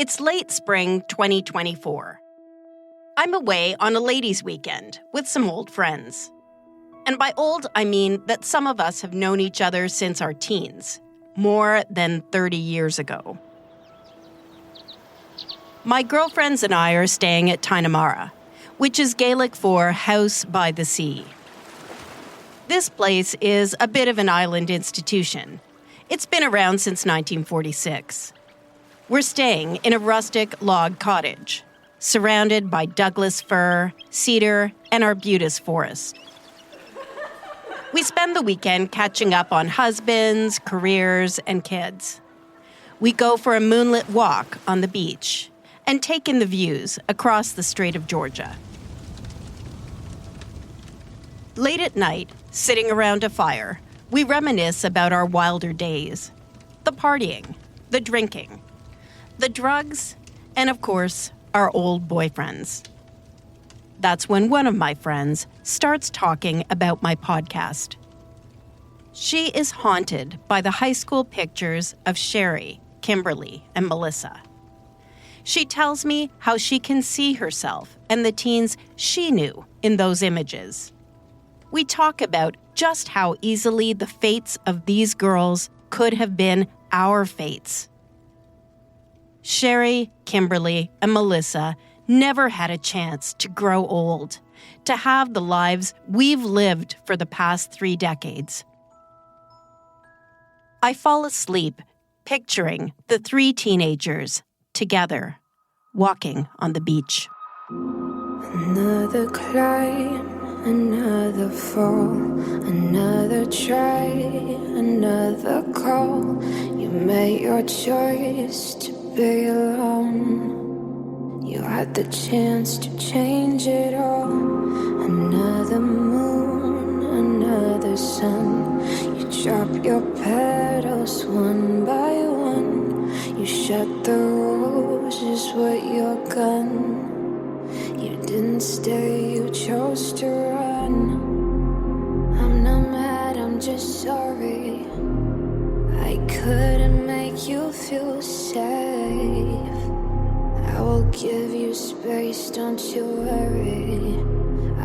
It's late spring 2024. I'm away on a ladies' weekend with some old friends. And by old, I mean that some of us have known each other since our teens, more than 30 years ago. My girlfriends and I are staying at Tynamara, which is Gaelic for house by the sea. This place is a bit of an island institution. It's been around since 1946. We're staying in a rustic log cottage, surrounded by Douglas fir, cedar, and arbutus forest. We spend the weekend catching up on husbands, careers, and kids. We go for a moonlit walk on the beach and take in the views across the Strait of Georgia. Late at night, sitting around a fire, we reminisce about our wilder days. The partying, the drinking, the drugs, and of course, our old boyfriends. That's when one of my friends starts talking about my podcast. She is haunted by the high school pictures of Cheri, Kimberly, and Melissa. She tells me how she can see herself and the teens she knew in those images. We talk about just how easily the fates of these girls could have been our fates. Cheri, Kimberly, and Melissa never had a chance to grow old, to have the lives we've lived for the past 3 decades. I fall asleep picturing the 3 teenagers together, walking on the beach. Another climb, another fall, another try, another call. You made your choice to be alone. You had the chance to change it all. Another moon, another sun. You drop your petals one by one. You shut the roses with your gun. You didn't stay, you chose to run. I'm not mad, I'm just sorry. I couldn't make you feel safe. I will give you space, don't you worry.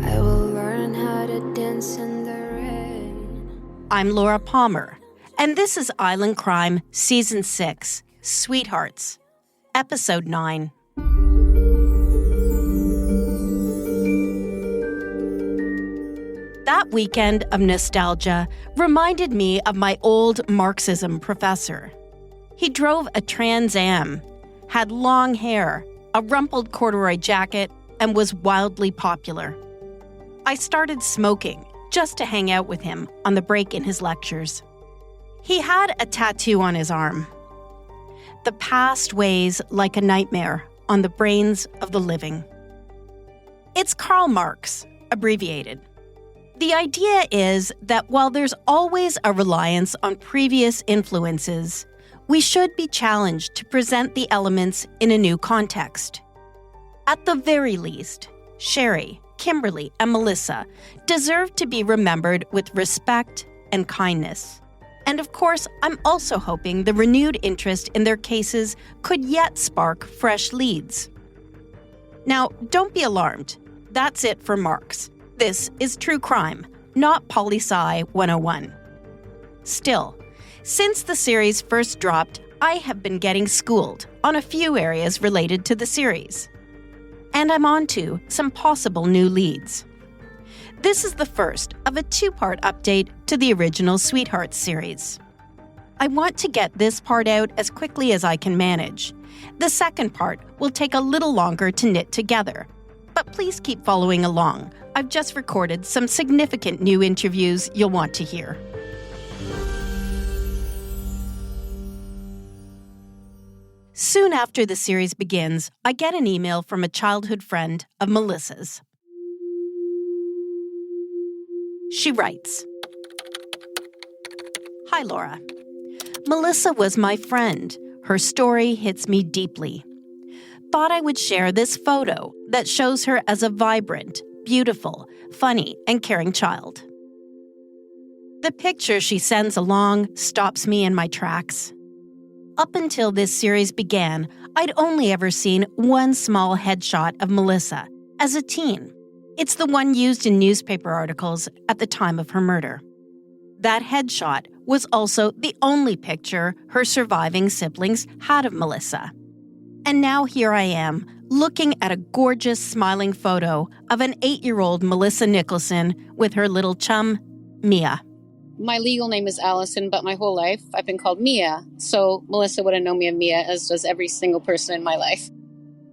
I will learn how to dance in the rain. I'm Laura Palmer, and this is Island Crime Season 6, Sweethearts, Episode 9. That weekend of nostalgia reminded me of my old Marxism professor. He drove a Trans Am, had long hair, a rumpled corduroy jacket, and was wildly popular. I started smoking just to hang out with him on the break in his lectures. He had a tattoo on his arm. The past weighs like a nightmare on the brains of the living. It's Karl Marx, abbreviated. The idea is that while there's always a reliance on previous influences, we should be challenged to present the elements in a new context. At the very least, Cheri, Kimberly, and Melissa deserve to be remembered with respect and kindness. And of course, I'm also hoping the renewed interest in their cases could yet spark fresh leads. Now, don't be alarmed. That's it for Marx. This is true crime, not poli-sci 101. Still, since the series first dropped, I have been getting schooled on a few areas related to the series. And I'm on to some possible new leads. This is the first of a 2-part update to the original Sweethearts series. I want to get this part out as quickly as I can manage. The second part will take a little longer to knit together. But please keep following along. I've just recorded some significant new interviews you'll want to hear. Soon after the series begins, I get an email from a childhood friend of Melissa's. She writes, "Hi, Laura. Melissa was my friend. Her story hits me deeply. Thought I would share this photo that shows her as a vibrant, beautiful, funny, and caring child. The picture she sends along stops me in my tracks. Up until this series began, I'd only ever seen one small headshot of Melissa as a teen. It's the one used in newspaper articles at the time of her murder. That headshot was also the only picture her surviving siblings had of Melissa. And now here I am, looking at a gorgeous, smiling photo of an 8-year-old Melissa Nicholson with her little chum, Mia. My legal name is Allison, but my whole life I've been called Mia. So Melissa would have known me as Mia, as does every single person in my life.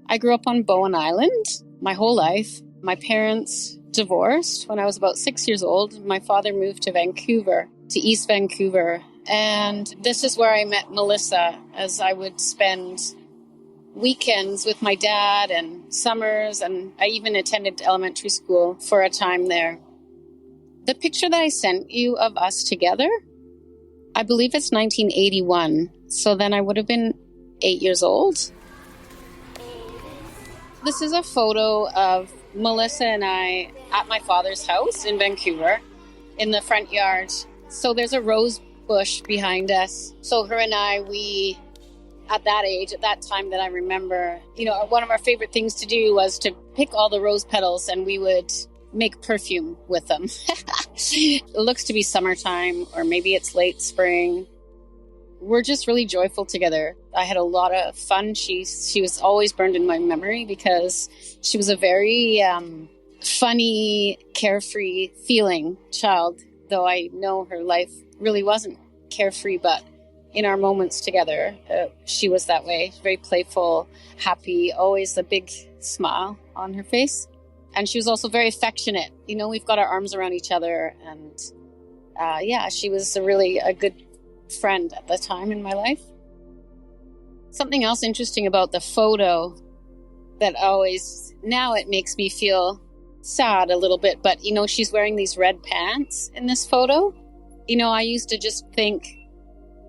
I grew up on Bowen Island my whole life. My parents divorced when I was about 6 years old. My father moved to Vancouver, to East Vancouver. And this is where I met Melissa, as I would spend weekends with my dad and summers. And I even attended elementary school for a time there. The picture that I sent you of us together, I believe it's 1981. So then I would have been 8 years old. This is a photo of Melissa and I at my father's house in Vancouver in the front yard. So there's a rose bush behind us. So her and I, we, at that age, at that time that I remember, one of our favorite things to do was to pick all the rose petals and we would make perfume with them. It looks to be summertime, or maybe it's late spring. We're just really joyful together. I had a lot of fun. She was always burned in my memory because she was a very funny, carefree feeling child, though I know her life really wasn't carefree, but in our moments together, she was that way. Very playful, happy, always a big smile on her face. And she was also very affectionate. We've got our arms around each other. And she was a good friend at the time in my life. Something else interesting about the photo that now it makes me feel sad a little bit. But, she's wearing these red pants in this photo. I used to just think,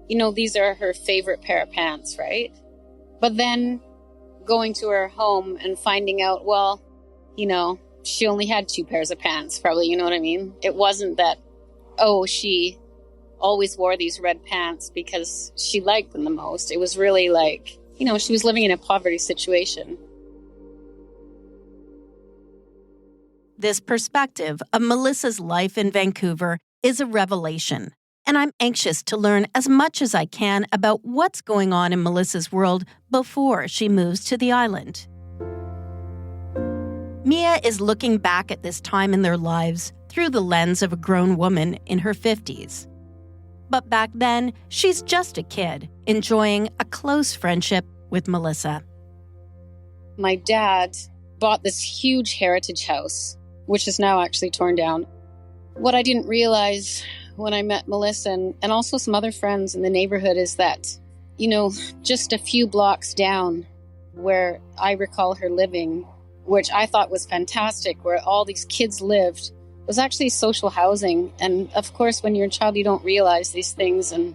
these are her favorite pair of pants, right? But then going to her home and finding out, well, she only had 2 pairs of pants, probably, you know what I mean? It wasn't that, she always wore these red pants because she liked them the most. It was really like, she was living in a poverty situation. This perspective of Melissa's life in Vancouver is a revelation, and I'm anxious to learn as much as I can about what's going on in Melissa's world before she moves to the island. Mia is looking back at this time in their lives through the lens of a grown woman in her 50s. But back then, she's just a kid, enjoying a close friendship with Melissa. My dad bought this huge heritage house, which is now actually torn down. What I didn't realize when I met Melissa and also some other friends in the neighborhood is that, just a few blocks down where I recall her living, which I thought was fantastic, where all these kids lived, was actually social housing. And of course, when you're a child, you don't realize these things and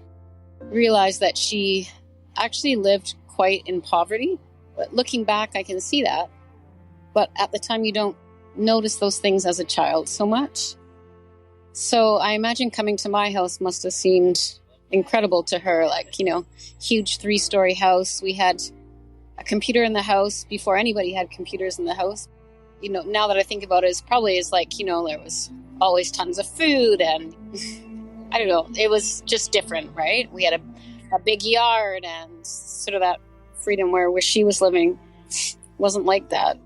realize that she actually lived quite in poverty. But looking back, I can see that. But at the time, you don't notice those things as a child so much. So I imagine coming to my house must have seemed incredible to her, like, huge 3-story house. We had a computer in the house before anybody had computers in the house. Now that I think about it, it's probably like, there was always tons of food and I don't know, it was just different, right? We had a big yard and sort of that freedom where she was living wasn't like that.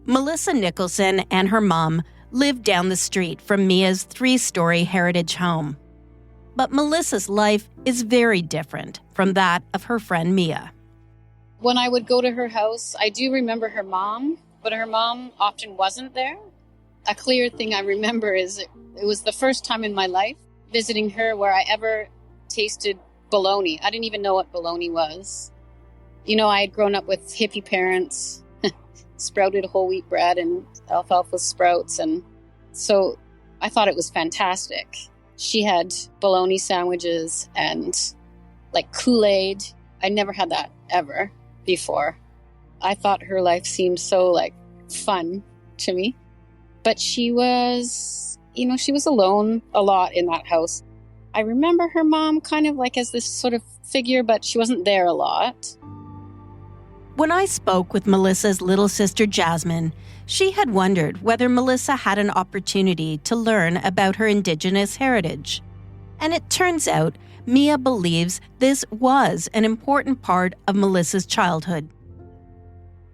Melissa Nicholson and her mom lived down the street from Mia's 3-story heritage home. But Melissa's life is very different from that of her friend Mia. When I would go to her house, I do remember her mom, but her mom often wasn't there. A clear thing I remember is it was the first time in my life visiting her where I ever tasted bologna. I didn't even know what bologna was. I had grown up with hippie parents, sprouted whole wheat bread and alfalfa sprouts. And so I thought it was fantastic. She had bologna sandwiches and like Kool-Aid. I never had that ever before. I thought her life seemed so fun to me. But she was, she was alone a lot in that house. I remember her mom kind of as this sort of figure, but she wasn't there a lot. When I spoke with Melissa's little sister Jasmine, she had wondered whether Melissa had an opportunity to learn about her Indigenous heritage. And it turns out Mia believes this was an important part of Melissa's childhood.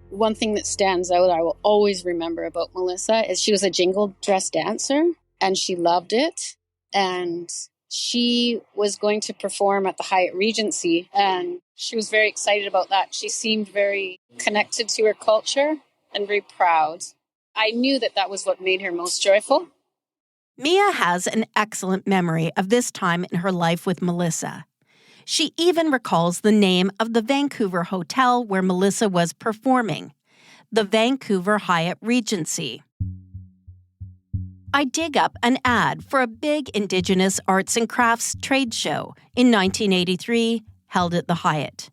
One thing that stands out I will always remember about Melissa is she was a jingle dress dancer and she loved it. And she was going to perform at the Hyatt Regency and she was very excited about that. She seemed very connected to her culture and very proud. I knew that that was what made her most joyful. Mia has an excellent memory of this time in her life with Melissa. She even recalls the name of the Vancouver hotel where Melissa was performing, the Vancouver Hyatt Regency. I dig up an ad for a big Indigenous arts and crafts trade show in 1983 held at the Hyatt.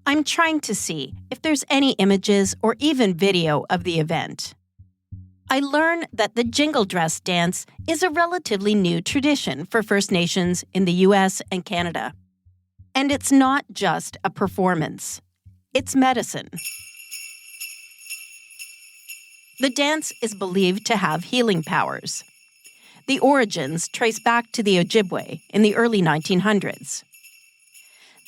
I'm trying to see if there's any images or even video of the event. I learn that the jingle dress dance is a relatively new tradition for First Nations in the US and Canada. And it's not just a performance. It's medicine. The dance is believed to have healing powers. The origins trace back to the Ojibwe in the early 1900s.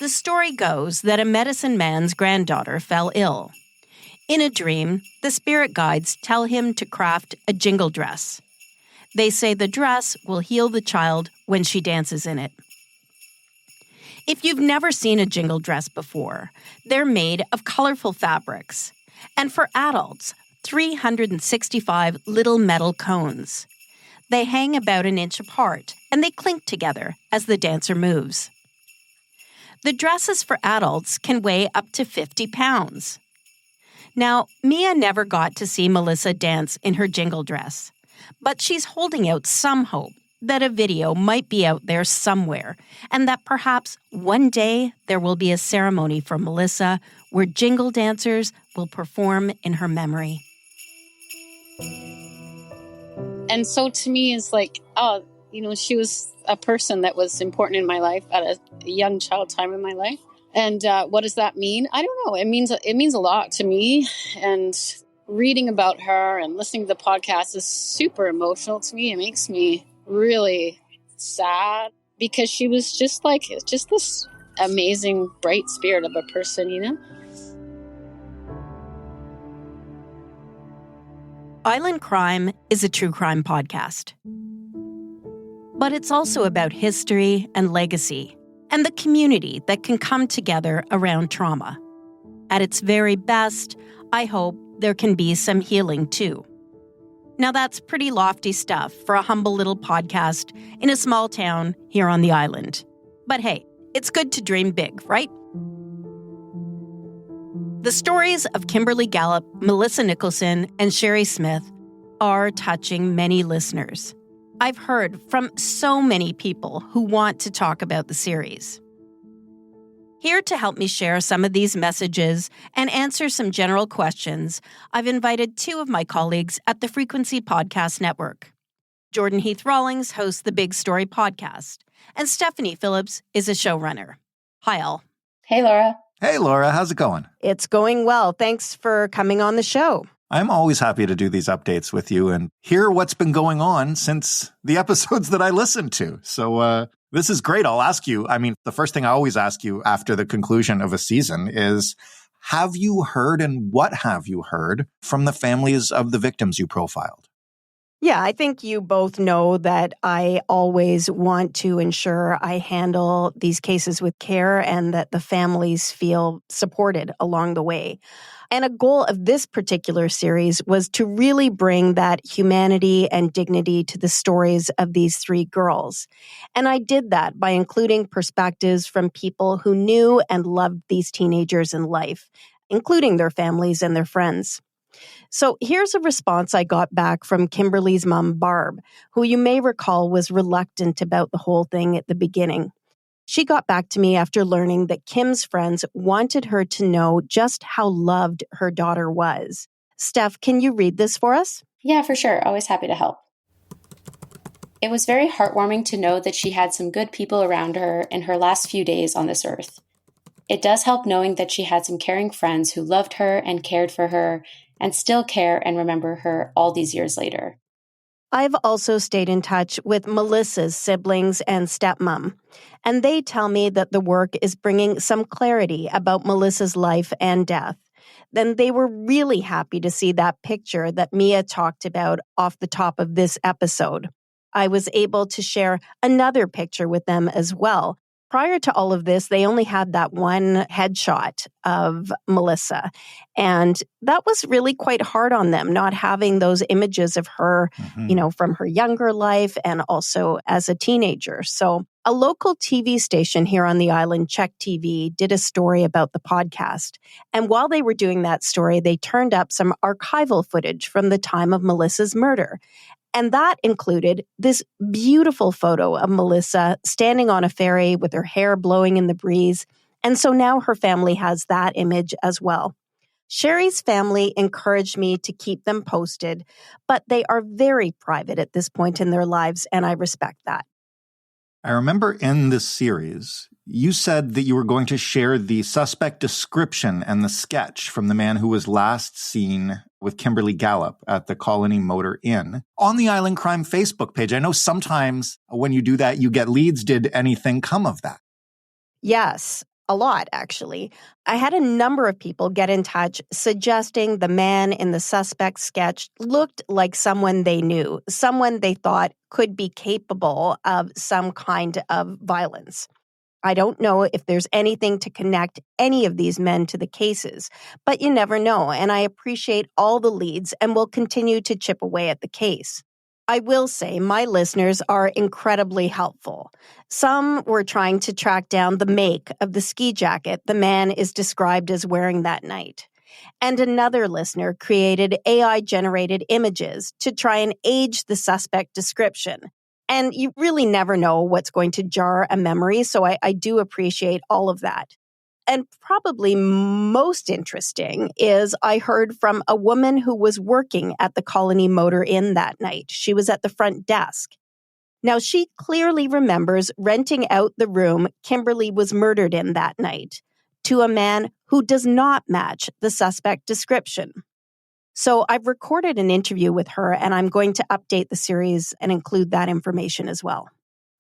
The story goes that a medicine man's granddaughter fell ill. In a dream, the spirit guides tell him to craft a jingle dress. They say the dress will heal the child when she dances in it. If you've never seen a jingle dress before, they're made of colorful fabrics. And for adults, 365 little metal cones. They hang about an inch apart, and they clink together as the dancer moves. The dresses for adults can weigh up to 50 pounds. Now, Mia never got to see Melissa dance in her jingle dress, but she's holding out some hope that a video might be out there somewhere, and that perhaps one day there will be a ceremony for Melissa where jingle dancers will perform in her memory. And so to me, it's like, she was a person that was important in my life at a young child time in my life. And what does that mean? I don't know. It means a lot to me. And reading about her and listening to the podcast is super emotional to me. It makes me really sad because she was just this amazing, bright spirit of a person, Island Crime is a true crime podcast. But it's also about history and legacy and the community that can come together around trauma. At its very best, I hope there can be some healing too. Now that's pretty lofty stuff for a humble little podcast in a small town here on the island. But hey, it's good to dream big, right? The stories of Kimberly Gallup, Melissa Nicholson, and Cheri Smith are touching many listeners. I've heard from so many people who want to talk about the series. Here to help me share some of these messages and answer some general questions, I've invited two of my colleagues at the Frequency Podcast Network. Jordan Heath-Rawlings hosts the Big Story podcast, and Stephanie Phillips is a showrunner. Hi, all. Hey, Laura. Hey, Laura. How's it going? It's going well. Thanks for coming on the show. I'm always happy to do these updates with you and hear what's been going on since the episodes that I listened to. So this is great. I'll ask you, the first thing I always ask you after the conclusion of a season is, have you heard and what have you heard from the families of the victims you profiled? Yeah, I think you both know that I always want to ensure I handle these cases with care and that the families feel supported along the way. And a goal of this particular series was to really bring that humanity and dignity to the stories of these three girls. And I did that by including perspectives from people who knew and loved these teenagers in life, including their families and their friends. So here's a response I got back from Kimberly's mom, Barb, who you may recall was reluctant about the whole thing at the beginning. She got back to me after learning that Kim's friends wanted her to know just how loved her daughter was. Steph, can you read this for us? Yeah, for sure. Always happy to help. It was very heartwarming to know that she had some good people around her in her last few days on this earth. It does help knowing that she had some caring friends who loved her and cared for her and still care and remember her all these years later. I've also stayed in touch with Melissa's siblings and stepmom, and they tell me that the work is bringing some clarity about Melissa's life and death. Then they were really happy to see that picture that Mia talked about off the top of this episode. I was able to share another picture with them as well. Prior to all of this, they only had that one headshot of Melissa. And that was really quite hard on them, not having those images of her, from her younger life and also as a teenager. So a local TV station here on the island, Check TV, did a story about the podcast. And while they were doing that story, they turned up some archival footage from the time of Melissa's murder. And that included this beautiful photo of Melissa standing on a ferry with her hair blowing in the breeze. And so now her family has that image as well. Cheri's family encouraged me to keep them posted, but they are very private at this point in their lives, and I respect that. I remember in this series, you said that you were going to share the suspect description and the sketch from the man who was last seen with Kimberly Gallup at the Colony Motor Inn on the Island Crime Facebook page. I know sometimes when you do that, you get leads. Did anything come of that? Yes, a lot, actually. I had a number of people get in touch suggesting the man in the suspect sketch looked like someone they knew, someone they thought could be capable of some kind of violence. I don't know if there's anything to connect any of these men to the cases, but you never know, and I appreciate all the leads and will continue to chip away at the case. I will say my listeners are incredibly helpful. Some were trying to track down the make of the ski jacket the man is described as wearing that night. And another listener created AI-generated images to try and age the suspect description. And you really never know what's going to jar a memory, so I do appreciate all of that. And probably most interesting is I heard from a woman who was working at the Colony Motor Inn that night. She was at the front desk. Now, she clearly remembers renting out the room Kimberly was murdered in that night to a man who does not match the suspect description. So I've recorded an interview with her, and I'm going to update the series and include that information as well.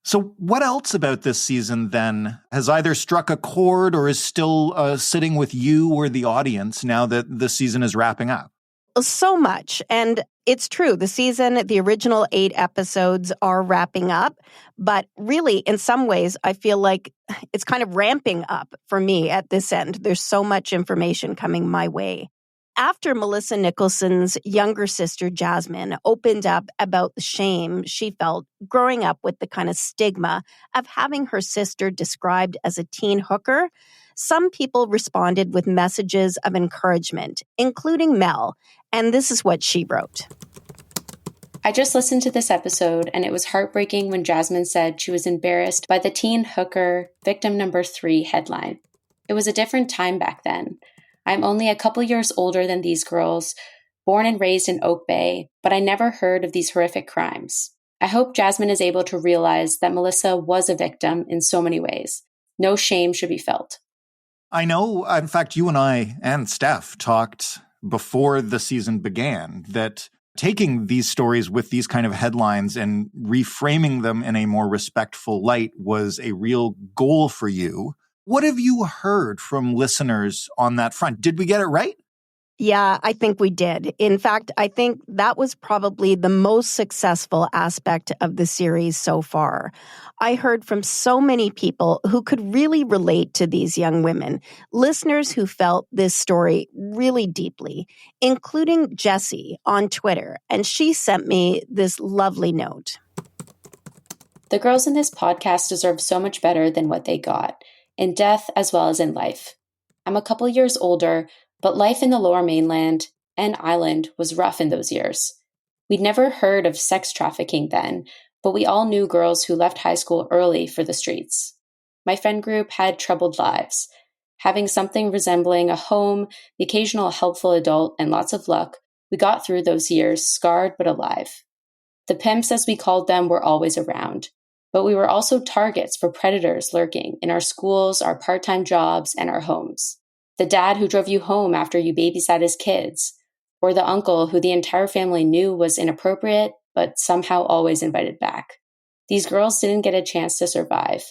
So what else about this season, then, has either struck a chord or is still sitting with you or the audience now that the season is wrapping up? So much. And it's true. The original 8 episodes are wrapping up. But really, in some ways, I feel like it's kind of ramping up for me at this end. There's so much information coming my way. After Melissa Nicholson's younger sister, Jasmine, opened up about the shame she felt growing up with the kind of stigma of having her sister described as a teen hooker, some people responded with messages of encouragement, including Mel, and this is what she wrote. I just listened to this episode, and it was heartbreaking when Jasmine said she was embarrassed by the teen hooker victim number 3 headline. It was a different time back then. I'm only a couple years older than these girls, born and raised in Oak Bay, but I never heard of these horrific crimes. I hope Jasmine is able to realize that Melissa was a victim in so many ways. No shame should be felt. I know, in fact, you and I and Steph talked before the season began that taking these stories with these kind of headlines and reframing them in a more respectful light was a real goal for you. What have you heard from listeners on that front? Did we get it right? Yeah, I think we did. In fact, I think that was probably the most successful aspect of the series so far. I heard from so many people who could really relate to these young women, listeners who felt this story really deeply, including Jessie on Twitter, and she sent me this lovely note. The girls in this podcast deserve so much better than what they got, in death as well as in life. I'm a couple years older, but life in the Lower Mainland and island was rough in those years. We'd never heard of sex trafficking then, but we all knew girls who left high school early for the streets. My friend group had troubled lives. Having something resembling a home, the occasional helpful adult, and lots of luck, we got through those years scarred but alive. The pimps, as we called them, were always around. But we were also targets for predators lurking in our schools, our part-time jobs, and our homes. The dad who drove you home after you babysat his kids, or the uncle who the entire family knew was inappropriate, but somehow always invited back. These girls didn't get a chance to survive.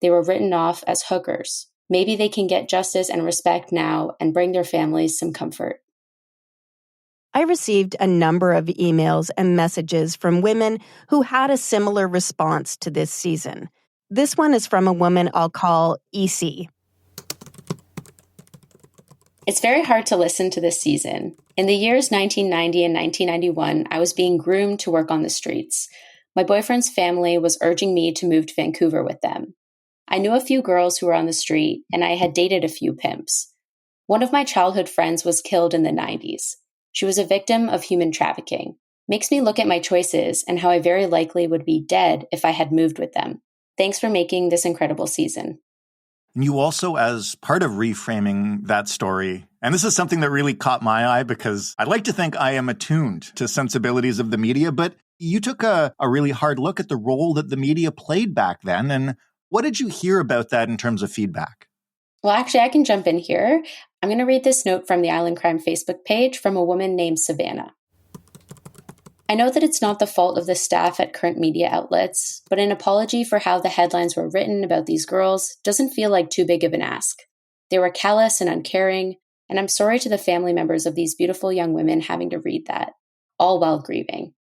They were written off as hookers. Maybe they can get justice and respect now and bring their families some comfort. I received a number of emails and messages from women who had a similar response to this season. This one is from a woman I'll call EC. It's very hard to listen to this season. In the years 1990 and 1991, I was being groomed to work on the streets. My boyfriend's family was urging me to move to Vancouver with them. I knew a few girls who were on the street, and I had dated a few pimps. One of my childhood friends was killed in the 90s. She was a victim of human trafficking. Makes me look at my choices and how I very likely would be dead if I had moved with them. Thanks for making this incredible season. And you also, as part of reframing that story, and this is something that really caught my eye because I like to think I am attuned to sensibilities of the media, but you took a really hard look at the role that the media played back then. And what did you hear about that in terms of feedback? Well, actually, I can jump in here. I'm going to read this note from the Island Crime Facebook page from a woman named Savannah. I know that it's not the fault of the staff at current media outlets, but an apology for how the headlines were written about these girls doesn't feel like too big of an ask. They were callous and uncaring, and I'm sorry to the family members of these beautiful young women having to read that, all while grieving.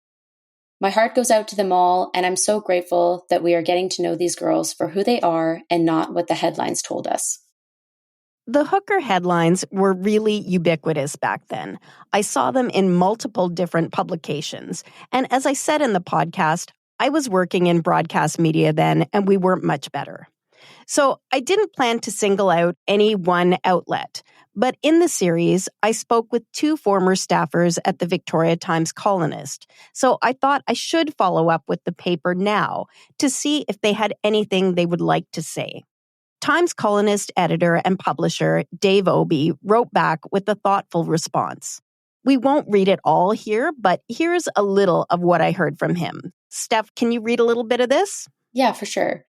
My heart goes out to them all, and I'm so grateful that we are getting to know these girls for who they are and not what the headlines told us. The hooker headlines were really ubiquitous back then. I saw them in multiple different publications. And as I said in the podcast, I was working in broadcast media then, and we weren't much better. So I didn't plan to single out any one outlet. But in the series, I spoke with two former staffers at the Victoria Times Colonist. So I thought I should follow up with the paper now to see if they had anything they would like to say. Times Colonist editor and publisher Dave Obey wrote back with a thoughtful response. We won't read it all here, but here's a little of what I heard from him. Steph, can you read a little bit of this? Yeah, for sure.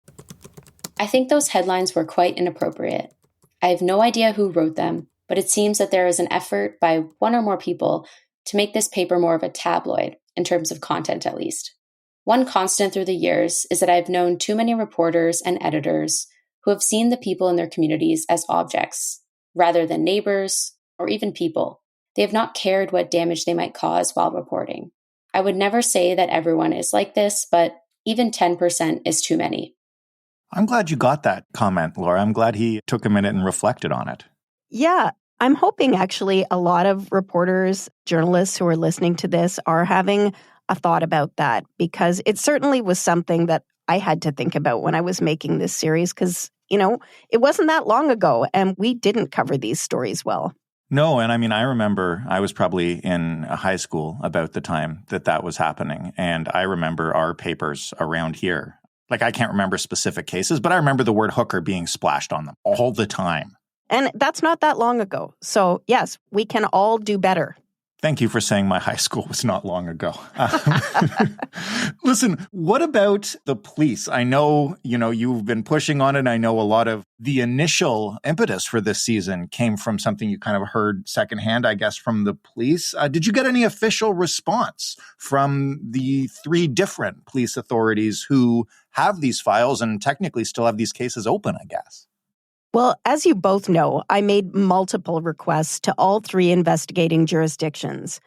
I think those headlines were quite inappropriate. I have no idea who wrote them, but it seems that there is an effort by one or more people to make this paper more of a tabloid, in terms of content at least. One constant through the years is that I've known too many reporters and editors who have seen the people in their communities as objects, rather than neighbors or even people. They have not cared what damage they might cause while reporting. I would never say that everyone is like this, but even 10% is too many. I'm glad you got that comment, Laura. I'm glad he took a minute and reflected on it. Yeah, I'm hoping actually a lot of reporters, journalists who are listening to this are having a thought about that, because it certainly was something that I had to think about when I was making this series because, it wasn't that long ago and we didn't cover these stories well. No, and I remember I was probably in high school about the time that was happening. And I remember our papers around here. Like, I can't remember specific cases, but I remember the word hooker being splashed on them all the time. And that's not that long ago. So, yes, we can all do better. Thank you for saying my high school was not long ago. Listen, what about the police? I know, you've been pushing on it. I know a lot of the initial impetus for this season came from something you kind of heard secondhand, I guess, from the police. Did you get any official response from the 3 different police authorities who have these files and technically still have these cases open, I guess? Well, as you both know, I made multiple requests to all 3 investigating jurisdictions.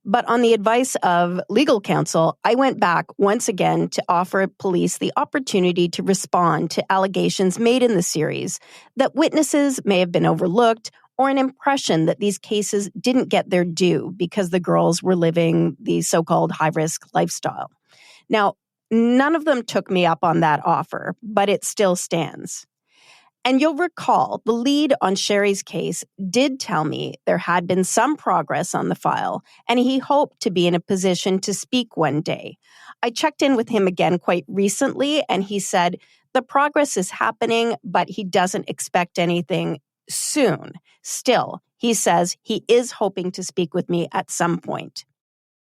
But on the advice of legal counsel, I went back once again to offer police the opportunity to respond to allegations made in the series that witnesses may have been overlooked or an impression that these cases didn't get their due because the girls were living the so-called high-risk lifestyle. Now, none of them took me up on that offer, but it still stands. And you'll recall the lead on Cheri's case did tell me there had been some progress on the file, and he hoped to be in a position to speak one day. I checked in with him again quite recently, and he said the progress is happening, but he doesn't expect anything soon. Still, he says he is hoping to speak with me at some point.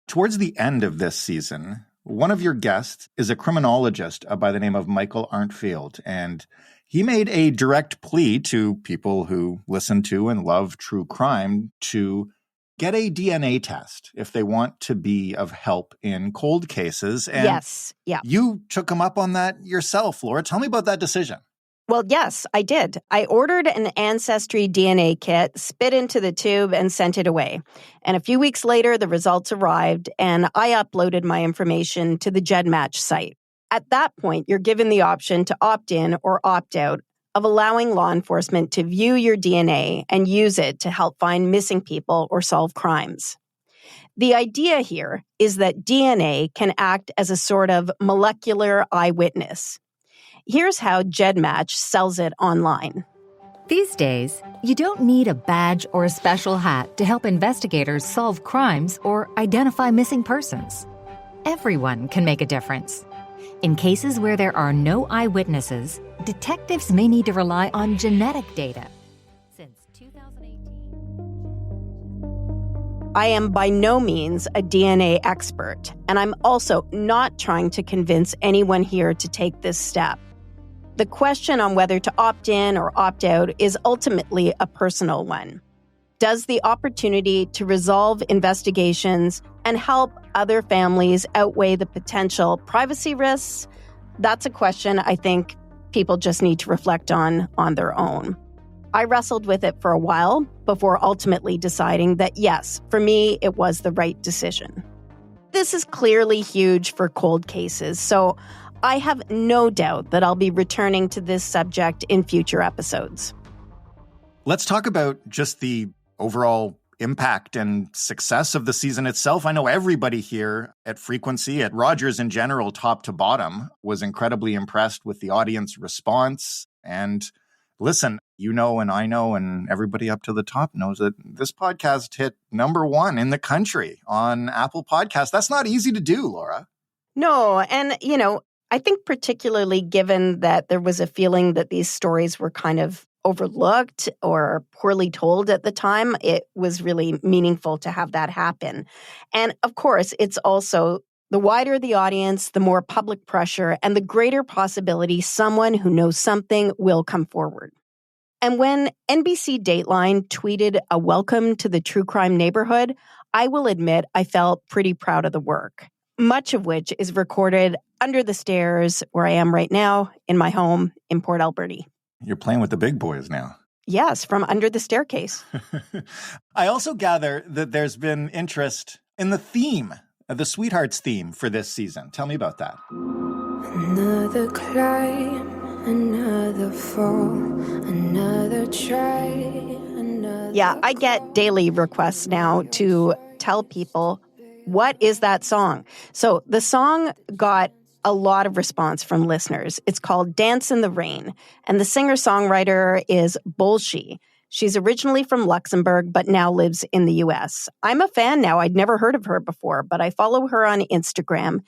Towards the end of this season, One of your guests is a criminologist by the name of Michael Arntfield, and he made a direct plea to people who listen to and love true crime to get a DNA test if they want to be of help in cold cases. And yes. Yeah. You took him up on that yourself, Laura. Tell me about that decision. Well, yes, I did. I ordered an Ancestry DNA kit, spit into the tube, and sent it away. And a few weeks later, the results arrived, and I uploaded my information to the GEDmatch site. At that point, you're given the option to opt in or opt out of allowing law enforcement to view your DNA and use it to help find missing people or solve crimes. The idea here is that DNA can act as a sort of molecular eyewitness. Here's how GEDmatch sells it online. These days, you don't need a badge or a special hat to help investigators solve crimes or identify missing persons. Everyone can make a difference. In cases where there are no eyewitnesses, detectives may need to rely on genetic data. Since 2018, I am by no means a DNA expert, and I'm also not trying to convince anyone here to take this step. The question on whether to opt in or opt out is ultimately a personal one. Does the opportunity to resolve investigations and help other families outweigh the potential privacy risks? That's a question I think people just need to reflect on their own. I wrestled with it for a while before ultimately deciding that yes, for me, it was the right decision. This is clearly huge for cold cases, so I have no doubt that I'll be returning to this subject in future episodes. Let's talk about just the overall impact and success of the season itself. I know everybody here at Frequency, at Rogers in general, top to bottom, was incredibly impressed with the audience response. And listen, you know, and I know, and everybody up to the top knows that this podcast hit #1 in the country on Apple Podcasts. That's not easy to do, Laura. No, and, I think particularly given that there was a feeling that these stories were kind of overlooked or poorly told at the time, it was really meaningful to have that happen. And of course, it's also the wider the audience, the more public pressure, and the greater possibility someone who knows something will come forward. And when NBC Dateline tweeted a welcome to the true crime neighborhood, I will admit I felt pretty proud of the work, much of which is recorded under the stairs where I am right now in my home in Port Alberni. You're playing with the big boys now. Yes, from under the staircase. I also gather that there's been interest in the theme, the Sweethearts theme for this season. Tell me about that. Another climb, another fall, another try, another... Yeah, I get daily requests now to tell people, what is that song? So the song got a lot of response from listeners. It's called Dance in the Rain, and the singer-songwriter is Bolshi. She's originally from Luxembourg, but now lives in the U.S. I'm a fan now. I'd never heard of her before, but I follow her on Instagram,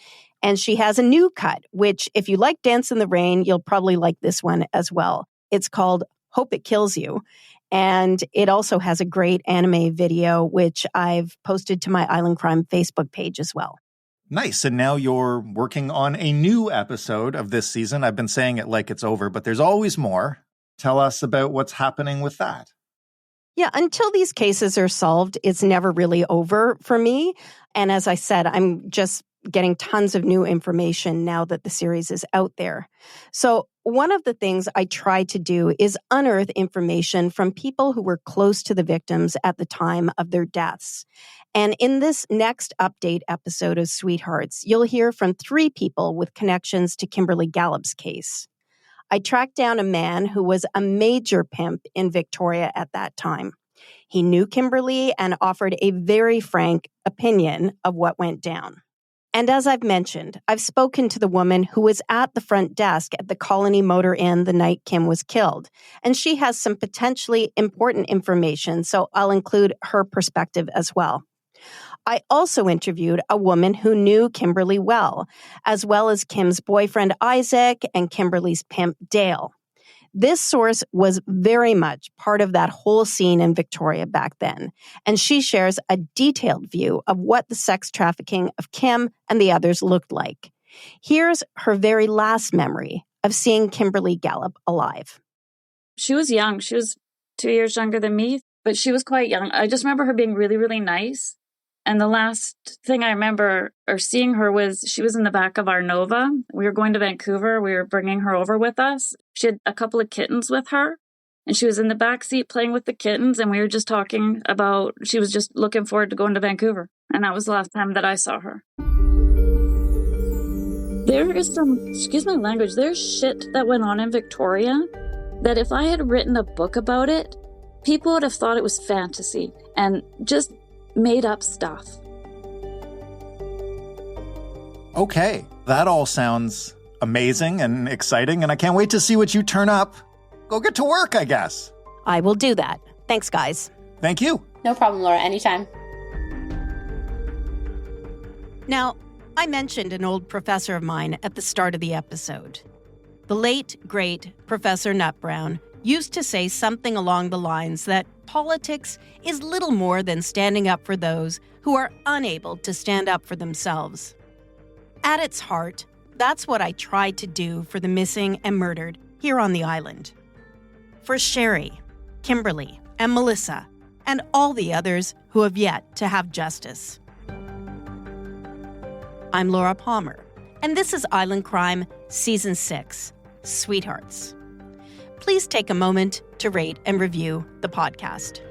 and she has a new cut, which if you like Dance in the Rain, you'll probably like this one as well. It's called Hope It Kills You, and it also has a great anime video, which I've posted to my Island Crime Facebook page as well. Nice. And now you're working on a new episode of this season. I've been saying it like it's over, but there's always more. Tell us about what's happening with that. Yeah, until these cases are solved, it's never really over for me. And as I said, I'm just getting tons of new information now that the series is out there. So one of the things I try to do is unearth information from people who were close to the victims at the time of their deaths. And in this next update episode of Sweethearts, you'll hear from 3 people with connections to Kimberly Gallup's case. I tracked down a man who was a major pimp in Victoria at that time. He knew Kimberly and offered a very frank opinion of what went down. And as I've mentioned, I've spoken to the woman who was at the front desk at the Colony Motor Inn the night Kim was killed, and she has some potentially important information, so I'll include her perspective as well. I also interviewed a woman who knew Kimberly well as Kim's boyfriend Isaac and Kimberly's pimp Dale. This source was very much part of that whole scene in Victoria back then, and she shares a detailed view of what the sex trafficking of Kim and the others looked like. Here's her very last memory of seeing Kimberly Gallup alive. She was young. She was 2 years younger than me, but she was quite young. I just remember her being really, really nice. And the last thing I remember or seeing her was she was in the back of our Nova. We were going to Vancouver. We were bringing her over with us. She had a couple of kittens with her, and she was in the back seat playing with the kittens. And we were just talking about, she was just looking forward to going to Vancouver. And that was the last time that I saw her. There is some, excuse my language, there's shit that went on in Victoria that if I had written a book about it, people would have thought it was fantasy and just made up stuff. Okay, that all sounds amazing and exciting, and I can't wait to see what you turn up. Go get to work, I guess. I will do that. Thanks, guys. Thank you. No problem, Laura. Anytime. Now, I mentioned an old professor of mine at the start of the episode. The late, great Professor Nutbrown used to say something along the lines that politics is little more than standing up for those who are unable to stand up for themselves. At its heart, that's what I tried to do for the missing and murdered here on the island. For Cheri, Kimberly, and Melissa, and all the others who have yet to have justice. I'm Laura Palmer, and this is Island Crime Season 6, Sweethearts. Please take a moment to rate and review the podcast.